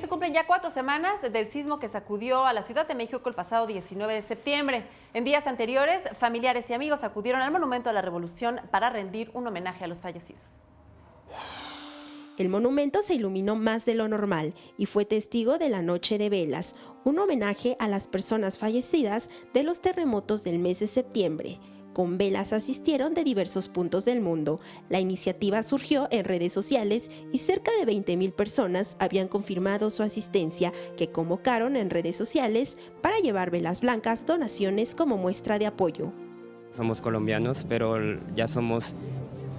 se cumplen ya 4 semanas del sismo que sacudió a la Ciudad de México el pasado 19 de septiembre. En días anteriores, familiares y amigos acudieron al Monumento a la Revolución para rendir un homenaje a los fallecidos. El monumento se iluminó más de lo normal y fue testigo de la Noche de Velas, un homenaje a las personas fallecidas de los terremotos del mes de septiembre. Con velas asistieron de diversos puntos del mundo. La iniciativa surgió en redes sociales y cerca de 20,000 personas habían confirmado su asistencia, que convocaron en redes sociales para llevar velas blancas, donaciones como muestra de apoyo. Somos colombianos, pero ya somos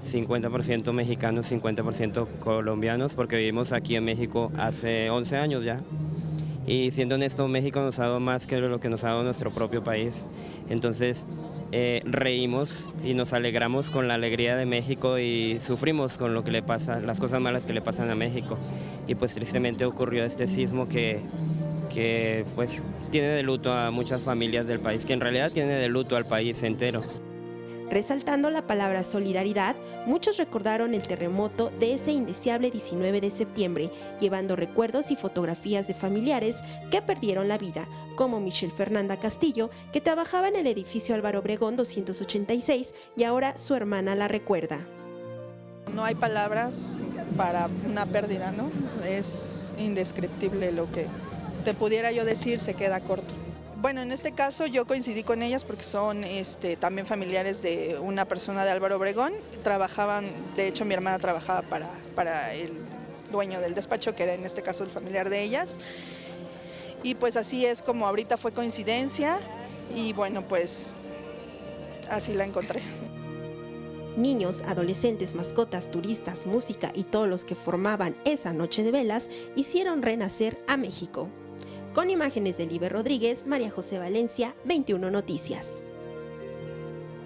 50% mexicanos, 50% colombianos, porque vivimos aquí en México hace 11 años ya. Y siendo honesto, México nos ha dado más que lo que nos ha dado nuestro propio país. Entonces, reímos y nos alegramos con la alegría de México y sufrimos con lo que le pasa, las cosas malas que le pasan a México. Y pues tristemente ocurrió este sismo que pues tiene de luto a muchas familias del país, que en realidad tiene de luto al país entero. Resaltando la palabra solidaridad, muchos recordaron el terremoto de ese indeseable 19 de septiembre, llevando recuerdos y fotografías de familiares que perdieron la vida, como Michelle Fernanda Castillo, que trabajaba en el edificio Álvaro Obregón 286 y ahora su hermana la recuerda. No hay palabras para una pérdida, ¿no? Es indescriptible lo que te pudiera yo decir, se queda corto. Bueno, en este caso yo coincidí con ellas porque son también familiares de una persona de Álvaro Obregón. Trabajaban, de hecho mi hermana trabajaba para el dueño del despacho, que era en este caso el familiar de ellas. Y pues así es como ahorita fue coincidencia y bueno, pues así la encontré. Niños, adolescentes, mascotas, turistas, música y todos los que formaban esa noche de velas hicieron renacer a México. Con imágenes de Liber Rodríguez, María José Valencia, 21 Noticias.